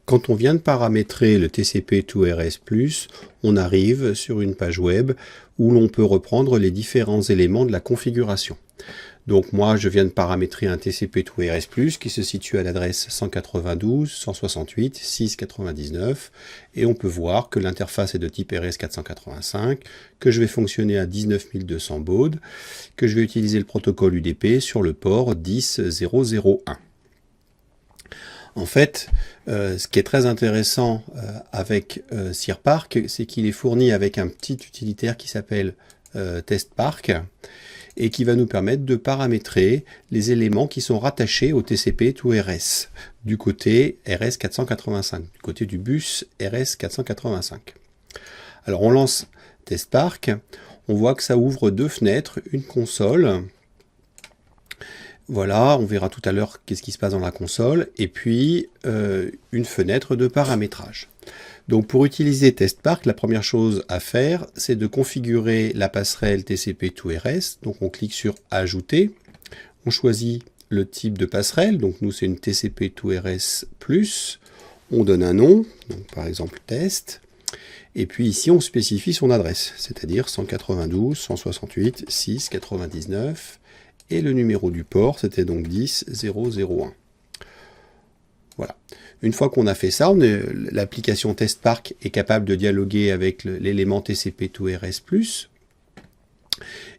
Quand on vient de paramétrer le TCP2RS+, on arrive sur une page web où l'on peut reprendre les différents éléments de la configuration. Donc moi, je viens de paramétrer un TCP2RS+, qui se situe à l'adresse 192.168.6.99, et on peut voir que l'interface est de type RS485, que je vais fonctionner à 19200 bauds, que je vais utiliser le protocole UDP sur le port 10.0.0.1. En fait, ce qui est très intéressant avec SIRPark, c'est qu'il est fourni avec un petit utilitaire qui s'appelle TestPark, et qui va nous permettre de paramétrer les éléments qui sont rattachés au TCP2RS, du côté RS485, du côté du bus RS485. Alors on lance TestPark, on voit que ça ouvre deux fenêtres, une console. Voilà, on verra tout à l'heure qu'est-ce qui se passe dans la console, et puis une fenêtre de paramétrage. Donc pour utiliser TestPark, la première chose à faire, c'est de configurer la passerelle TCP2RS. Donc on clique sur Ajouter, on choisit le type de passerelle, donc nous c'est une TCP2RS+, on donne un nom, donc par exemple test, et puis ici on spécifie son adresse, c'est-à-dire 192.168.6.99, et le numéro du port, c'était donc 10.0.0.1. Voilà. Une fois qu'on a fait ça, l'application TestPark est capable de dialoguer avec l'élément TCP2RS+,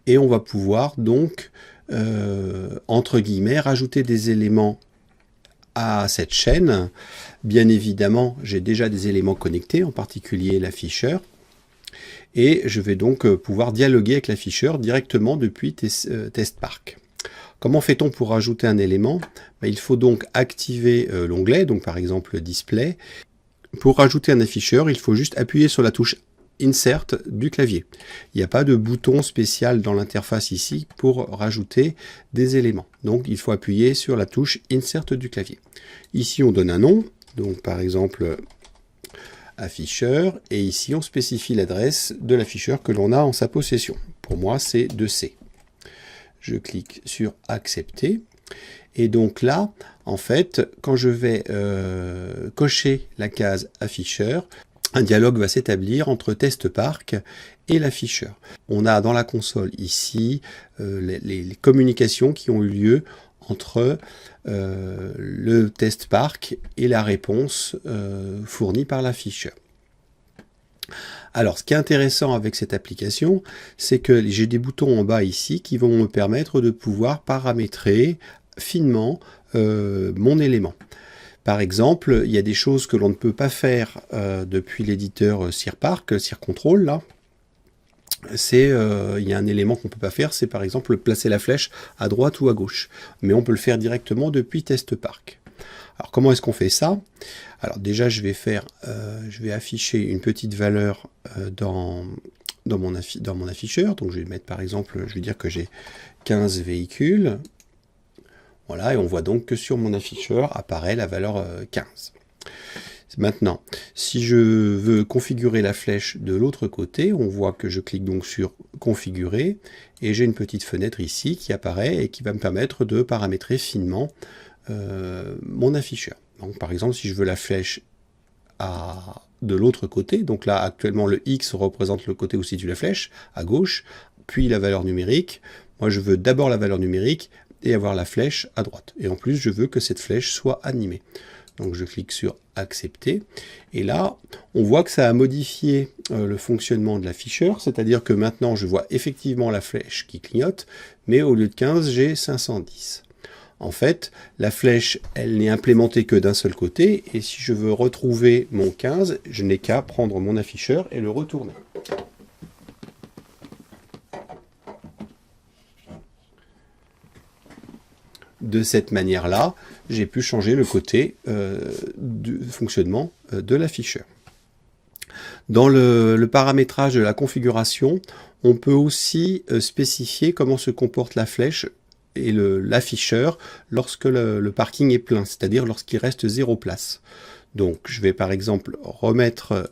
et on va pouvoir donc, entre guillemets, rajouter des éléments à cette chaîne. Bien évidemment, j'ai déjà des éléments connectés, en particulier l'afficheur, et je vais donc pouvoir dialoguer avec l'afficheur directement depuis TestPark. Comment fait-on pour rajouter un élément? Il faut donc activer l'onglet, donc par exemple le display. Pour rajouter un afficheur, il faut juste appuyer sur la touche Insert du clavier. Il n'y a pas de bouton spécial dans l'interface ici pour rajouter des éléments. Donc il faut appuyer sur la touche Insert du clavier. Ici on donne un nom, donc par exemple afficheur, et ici on spécifie l'adresse de l'afficheur que l'on a en sa possession. Pour moi c'est 2C. Je clique sur accepter, et donc là, en fait, quand je vais cocher la case afficheur, un dialogue va s'établir entre TestPark et l'afficheur. On a dans la console ici les communications qui ont eu lieu entre le TestPark et la réponse fournie par l'afficheur. Alors, ce qui est intéressant avec cette application, c'est que j'ai des boutons en bas ici qui vont me permettre de pouvoir paramétrer finement mon élément. Par exemple, il y a des choses que l'on ne peut pas faire depuis l'éditeur SIRPark, SIRControl, là. Il y a un élément qu'on ne peut pas faire, c'est par exemple placer la flèche à droite ou à gauche. Mais on peut le faire directement depuis TestPark. Alors comment est-ce qu'on fait ça? Alors déjà je vais afficher une petite valeur dans mon afficheur. Donc je vais mettre par exemple, je vais dire que j'ai 15 véhicules. Voilà, et on voit donc que sur mon afficheur apparaît la valeur 15. Maintenant, si je veux configurer la flèche de l'autre côté, on voit que je clique donc sur configurer, et j'ai une petite fenêtre ici qui apparaît et qui va me permettre de paramétrer finement mon afficheur. Donc par exemple, si je veux la flèche de l'autre côté, donc là actuellement le X représente le côté où se situe la flèche, à gauche, puis la valeur numérique. Moi je veux d'abord la valeur numérique et avoir la flèche à droite. Et en plus je veux que cette flèche soit animée. Donc je clique sur accepter, et là on voit que ça a modifié le fonctionnement de l'afficheur, c'est-à-dire que maintenant je vois effectivement la flèche qui clignote, mais au lieu de 15 j'ai 510. En fait, la flèche, elle n'est implémentée que d'un seul côté, et si je veux retrouver mon 15, je n'ai qu'à prendre mon afficheur et le retourner. De cette manière-là, j'ai pu changer le côté du fonctionnement de l'afficheur. Dans le paramétrage de la configuration, on peut aussi spécifier comment se comporte la flèche et l'afficheur lorsque le parking est plein, c'est-à-dire lorsqu'il reste 0 place. Donc je vais par exemple remettre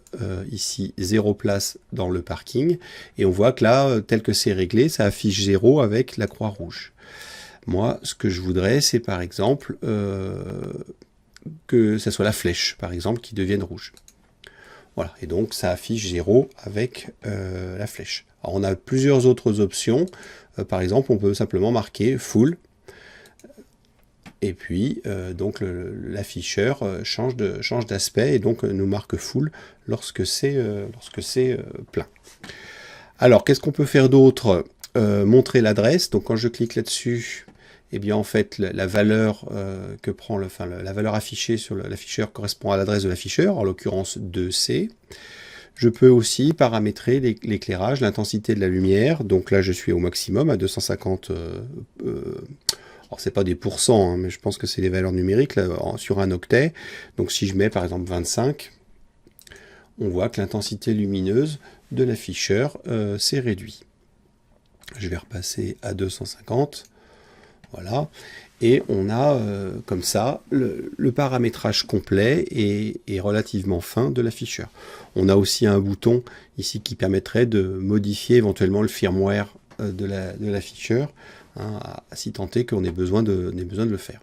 ici 0 place dans le parking, et on voit que là, tel que c'est réglé, ça affiche 0 avec la croix rouge. Moi, ce que je voudrais, c'est par exemple que ce soit la flèche, par exemple, qui devienne rouge. Voilà, et donc ça affiche 0 avec la flèche. Alors on a plusieurs autres options. Par exemple, on peut simplement marquer full. Et puis, donc l'afficheur change d'aspect et donc nous marque full lorsque c'est plein. Alors, qu'est-ce qu'on peut faire d'autre? Montrer l'adresse. Donc, quand je clique là-dessus, eh bien, en fait, la valeur que prend la valeur affichée sur l'afficheur correspond à l'adresse de l'afficheur, en l'occurrence 2C. Je peux aussi paramétrer l'éclairage, l'intensité de la lumière. Donc là, je suis au maximum à 250. Alors, c'est pas des pourcents, hein, mais je pense que c'est des valeurs numériques là, sur un octet. Donc, si je mets par exemple 25, on voit que l'intensité lumineuse de l'afficheur s'est réduite. Je vais repasser à 250. Voilà. Et on a comme ça le paramétrage complet et relativement fin de l'afficheur. On a aussi un bouton ici qui permettrait de modifier éventuellement le firmware de l'afficheur, hein, si tant est qu'on ait besoin de le faire.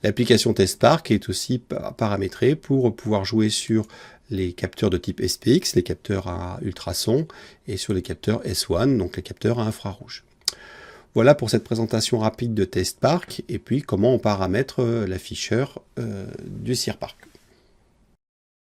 L'application TestPark est aussi paramétrée pour pouvoir jouer sur les capteurs de type SPX, les capteurs à ultrasons, et sur les capteurs S1, donc les capteurs à infrarouge. Voilà pour cette présentation rapide de TestPark, et puis comment on paramètre l'afficheur du CIRPark.